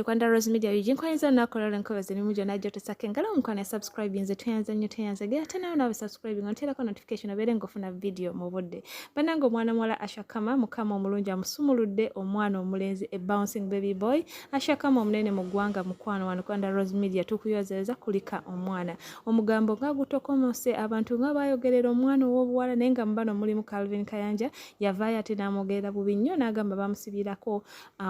ni kwanda Rose Media yijin kwanza na kolala nkobaze ni mujo najjo tesakengala mukwana subscribe yenze tuyanze gera tena na subscribe ngotera ko notification abere ngofuna video mubodde banango mwana mwala ashakama mukama omulungi amusumuludde omwana omulenzi a bouncing baby boy ashakama omunene mugwanga mukwano wano kwanda Rose Media tukuyozeza kulika omwana omugambo ngagutokomose abantu ngabayogerera omwana owobuwala nenga mbano mulimu Calvin Kayanja yavaya ate namogera bubinyo nagamba bamusibirako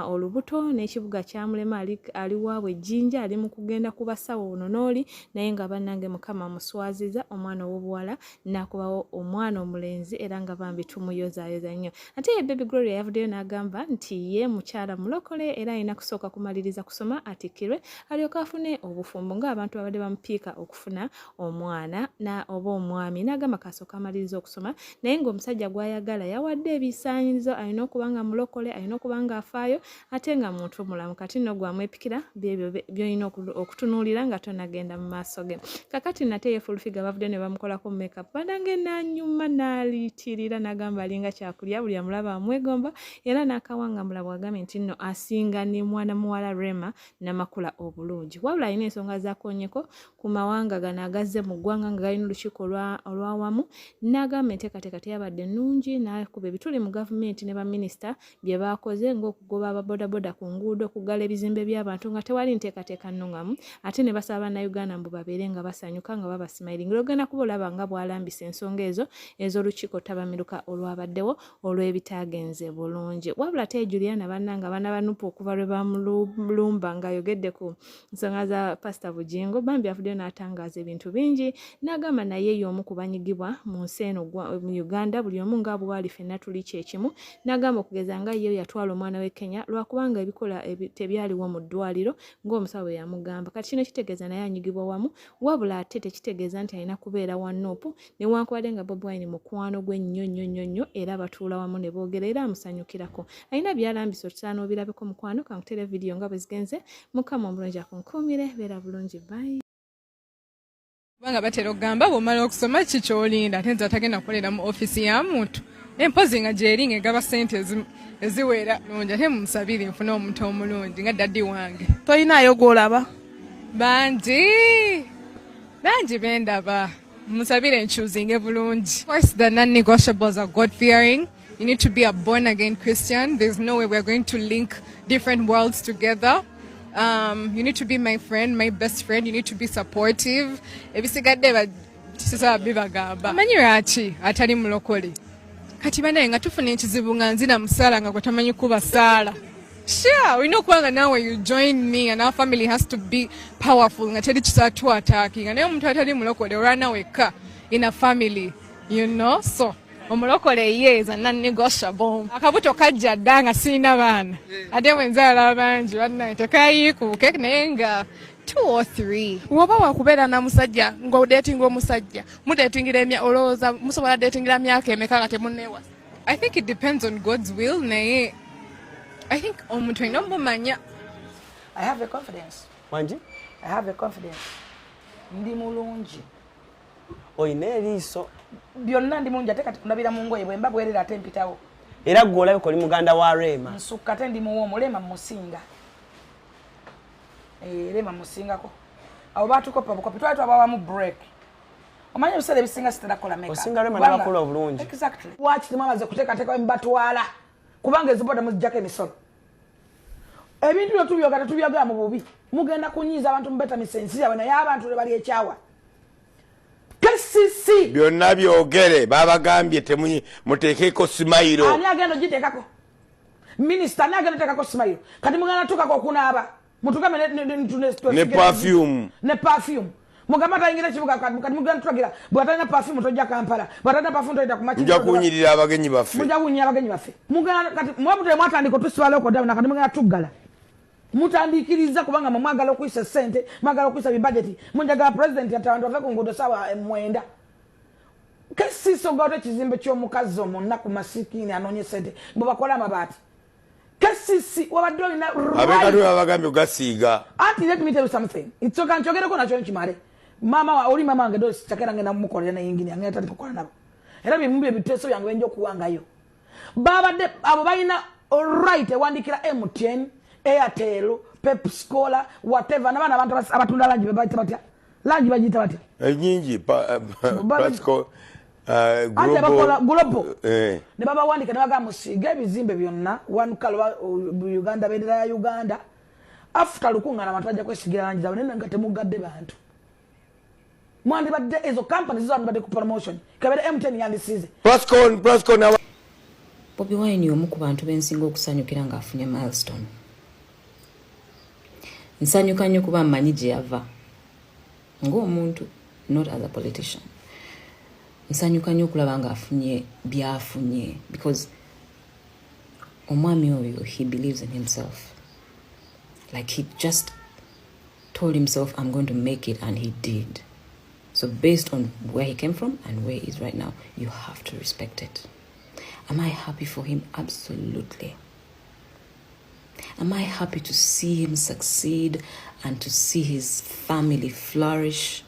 olubuto n'ekibuga kyamulema ali waabwe jinja ali mu kugenda kubasawo ononoli naye nga bannange mukama muswaziza omwana owobuwala nakubawo omwana omulenzi era nga bambi tumuyozayoza nnyo ate ye Baby Gloria yavuddeyo n'agamba nti ye mukyala mulokole era alina kusooka kumaliriza kusoma atikirwe alyoka afune obufumbo ng'abantu abadde bamupiika okufuna omwana na oba omwami n'agamba kasooka amaliriza okusoma naye ng'omusajja gw'ayagala yawadde ebisaanyizo alina okubanga mulokole alina okubanga afaayo ate nga muntu mulamu kati no gwamwepikira byolina okutunuulira nga tonagenda mu maaso ge kakati nate ye Fullfigure bavudde ne bamukolako makeup banange nanyuma naliitirira n'agamba alinga kyakulya buli amulaba amwegomba era n'akawanga mulabo agambye nti nno asinga ne mwana muwala Rema Namakula obulungi wabula alina ensonga zakonyeko ku mawanga gano agazze mu ggwanga nga galina olukiiko olwawamu n'agamba enteekateeka teyabadde nnungi n'akuba ebituli mu gavumenti ne baminisita bye baakoze ng'okugoba ababodaboda ku nguudo okugala ebizimbe by'abantu nga tewali nteekateeka nnungamu ate ne basaba bannayuganda mbu babeere nga basanyuka nga baba smiling ogenda kuba olaba nga bw'alambisa ensonga ezo ez'olukiiko tabamiruka olwabaddewo olw'ebitaagenze bulungi wabula ate Juliana bannanga baana ba NUP okuva lwe bamulumba ng'ayogedde ku nsonga za Pastor Bujingo bambi avuddeyo n'atangaaza ebintu bingi n'agamba naye y'omu ku banyigibwa mu nsi eno mu Uganda buli omu nga bwali ffenna tuli kyekimu n'agamba okugeza nga ye yatwala omwana w'e Kenya lwakubanga ebikola tebyaliwo mu ddwaliro ng'omusawo bwe yamugamba kati kino kitegeeza naye anyigibwa wamu wabula ate tekitegeeza nti alina kubeera wa NUP newankubadde nga Bobi Wine mukwano gwe nnyo era batuula wamu ne boogera era amusanyukirako alina byalambisa otusaana obirabeko mukwano kankutere vidiyo nga bwe zigenze mukama omulungi akunkuumire beera bulungi bye banga batera okugamba bw'omala okusoma kikyolinda ate nze atagenda kukolera mu ofisi ya muntu empozi nga gyeringa egaba ssente eziwera nungi ate mumusabire nfune omuntu omulungi nga daddi wange toyinayo gw'olaba bangi bendaba musabire nchuzinge bulungi. Of course, the non-negotiables are God-fearing. You need to be a born-again Christian. There's no way we're going to link different worlds together. You need to be my friend, my best friend. You need to be supportive. Manyi atali mulokole. Kati banaye nga tufuna ekizibu nga nzina musala nga kwatamanyi kuba sala. Sure, we know kwanga now when you join me and our family has to be powerful. Nga tedi chisatu attacking. And omuntu atali mulokole rana weka in a family, you know? So, omulokole is a non-negotiable. Akabuto kajja danga sina bana. Ate wenzala banji wana tekayi ku kek nenga 2 or 3. Woba wakubeera na musajja ngo dating omusajja. Mu datingira emya oloza musobola datingira myaka emeka nga temunnewa. I think it depends on God's will. Naye I think omuntu ino manya. I have a confidence. Wanji? I have a confidence. Ndi mulungi. Oyine eriiso. Byonna ndi mulungi ate kati kulabira mu ngoye bwemba bwerera ate mpitawo. Era gwe ko oli muganda wa Rema. Nsukka ate ndi muwo Rema musinga. Rema musingako. Abo batukopa bukopi twali abawa mu break. Omanye bisale bisinga sitera kola meka. Osinga Rema Namakula obulungi. Exactly. Watch mamaze kuteeka embatwala. Kubanga ezipoda muzijjako emisolo. Ebintu byo tubyoga mu bubi. Mugenda kunyiza abantu mbeta misensi yawe naye abantu bali ekyawa. Kasisi byonna byogere babagambye temunyi muteekeko simayiro. Ani agenda ogiteekako? Minister ani agenda oteekako simayiro? Kati mugenda tukako okunaaba. Mutugame ne perfume. Ne perfume. Mugamba tayingira kibuga kati mugenda twagira bwatana perfume tojja Kampala. Bwatana perfume tojja ku machi. Mujja kunyirira abagenyi baffe. Mujja kunyirira abagenyi baffe. Mugenda kati mwabutale mwatandika tusibala okuddawo nakati mugenda tuggala. Mutandikiriza kubanga mwagala okuyisa sente, mwagala okuyisa budget. Munjaga president atabantu bave ku ngudo sawa mwenda. Kesi sogato kizimbe ky'omukazi omunaku masikini anonye sente. Mbo bakola amabati. Kesi wabadde ina abekatu abagambye ogasiiga. Auntie, let me tell you something. It's okay nchogereko nakyo nkimale. Mama oli mama wange ndo sitakera ngenda mukolera na yingini angenda tali kukola nabo. Era bimumbi ebiteso byange benjo kuwangayo. Babadde abo balina all right ewandikira MTN Airtel, Pepsi Cola, whatever. Nabana abantu abatunda lanji babayita batya? Lanji bagiyita batya? Nyingi Pasco Global. Ne baba wandika ne baga musiga ebizimbe byonna one color Uganda bendera ya Uganda. After lukungana abantu bajja kwesigira lanji zawe nene ngate mugadde bantu. Mwandi badde ezo companies zo badde ku promotion. Kabere M10 yandisize. Pasco na Bobi Wine omu ku bantu bensinga okusanyukira ng'afunye milestone. Nsanyuka nnyo kuba mmanyi gye yava ng'omuntu, not as a politician. Nsanyuka nnyo okulaba ng'afunye byafunye because omwami oyo, he believes in himself. Like he just told himself, I'm going to make it, and he did. So based on where he came from and where he is right now, you have to respect it. Am I happy for him? Absolutely. Am I happy to see him succeed and to see his family flourish?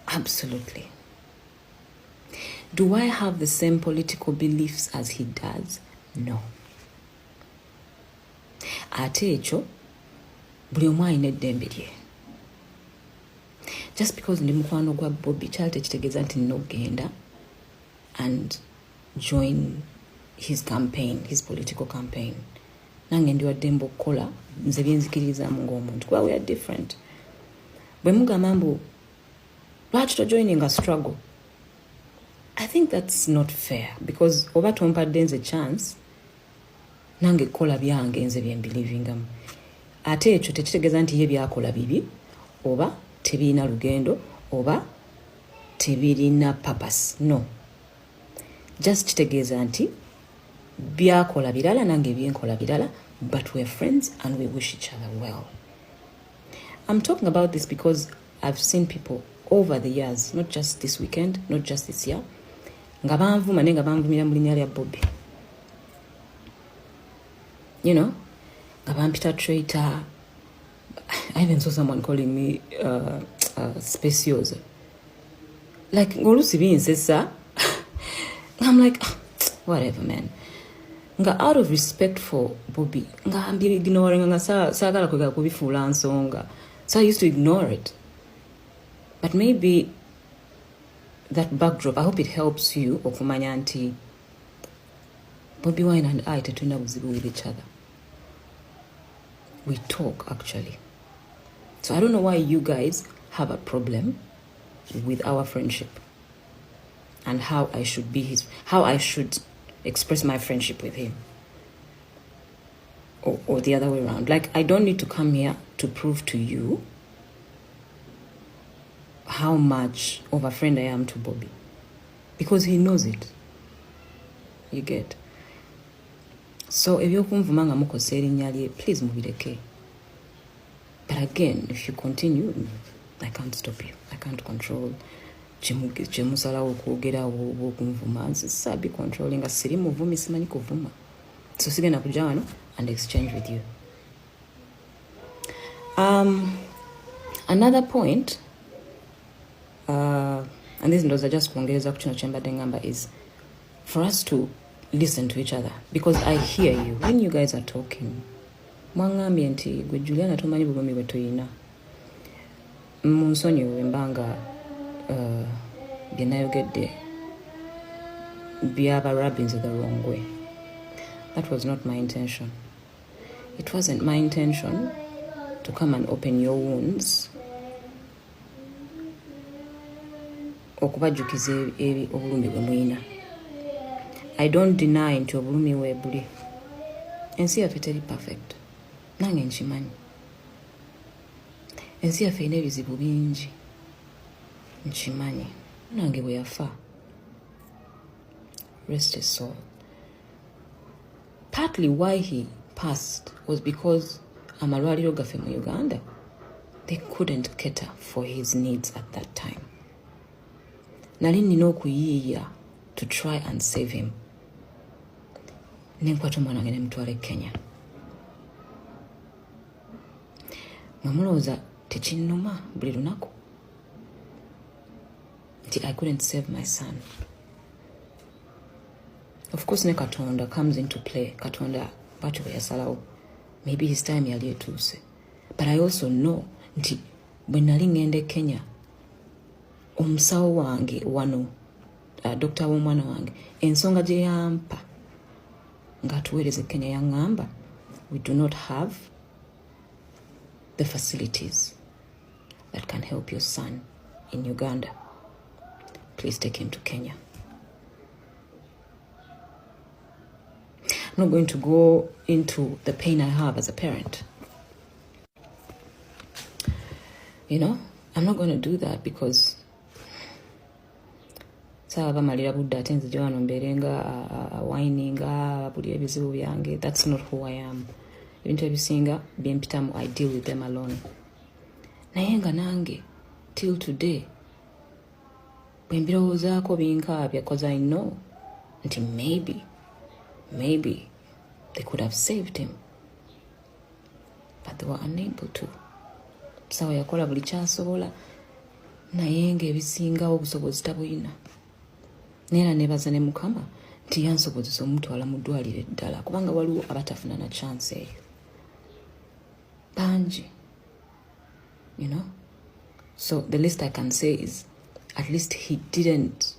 Absolutely. Do I have the same political beliefs as he does? No. Ate ekyo buli omu alina eddembe lye. Just because ndi mukwano gwa Bobby kyali tekitegeeza nti nina okugenda and join his campaign, his political campaign. Nange ndi waddembe okukola nze byenzikiririzaamu ng'omuntu kuba we are different. Bwe mugamba mbu lwaki tojoining a struggle, I think that's not fair because oba tompadde nze chance nange kola byange nze byembelievingamu. Ate ekyo tekitegeeza nti ye byakola bibi oba tebirina lugendo oba tebirina purpose. No. Just kitegeeza nti byakola birala nange byenkola birala, but we're friends and we wish each other well. I'm talking about this because I've seen people over the years, not just this weekend, not just this year, nga banvuma ne nga banvumira mu linnya lya Bobby. You know, nga bampita traitor. I even saw someone calling me specioso. Like, ngolusi binsesa. I'm like, whatever, man. Nga out of respect for Bobby, nga ambiri ignoring nga sagala kwega kubifuula nsonga. So I used to ignore it. But maybe that backdrop, I hope it helps you okumanya nti Bobby Wine and I tetulina buzibu with each other. We talk actually. So I don't know why you guys have a problem with our friendship and how I should express my friendship with him. Or the other way around. Like, I don't need to come here to prove to you how much of a friend I am to Bobby. Because he knows it. You get? So if you're kumvuma nga mukosera erinnya lye, please mubireke. But again, if you continue, I can't stop you. I can't control. Chemusalawo okwogerawo okumvuma. Sabi controlling a siri muvumi simanyi kuvuma. So sigenda kujja wano and exchange with you. Another point, and this ndoza just kuongeleza ku kino kyembadde ngamba, is for us to listen to each other, because I hear you when you guys are talking. Mwangambye nti gwe Juliana tomanyi bulumi bwe tuyina. Munsonyiwe mbanga bye nayogedde byaba rubbing the wrong way. That was not my intention. It wasn't my intention to come and open your wounds okubajukiza obulumi bwe muyina. I don't deny nti obulumi we buli. Ensi yaffe teri perfect. Nange nkimanyi. Ensi yaffe erina ebizibu bingi. Nkimanyi. Nange bwe yafa. Rest his soul. Partly why he passed was because amalwaliro gaffe mu Uganda, they couldn't cater for his needs at that time. Nali nina okuyiiya to try and save him. Nenkwata omwana wange ne mutwala e Kenya. Mwamulowooza tekinnuma buli lunaku nti I couldn't save my son. Of course, ne Katonda comes into play. Katonda batu bwe yasalawo maybe his time yali etuuse. But I also know nti bwe nali ngende Kenya omusawo wange wano Dr. w'omwana wange ensonga gye yampa ng'atuweereza Kenya yaŋŋamba we do not have the facilities that can help your son in Uganda. Please take him to Kenya. I'm not going to go into the pain I have as a parent. You know, I'm not going to do that because that's not who I am. Even to be singer, being Pitamu, I deal with them alone. Nayenga nange till today. Because I know until maybe they could have saved him. But they were unable to. So yakola buli kyasobola naye ng'ebisingawo obusobozi tabulina. Neera nebaza ne Mukama nti yansobozesa omutwala mu ddwaliro eddala kubanga waliwo abatafuna na chance eyo. Banji. You know? So the least I can say is at least he didn't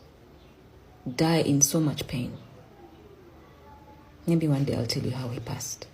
die in so much pain. Maybe one day I'll tell you how he passed.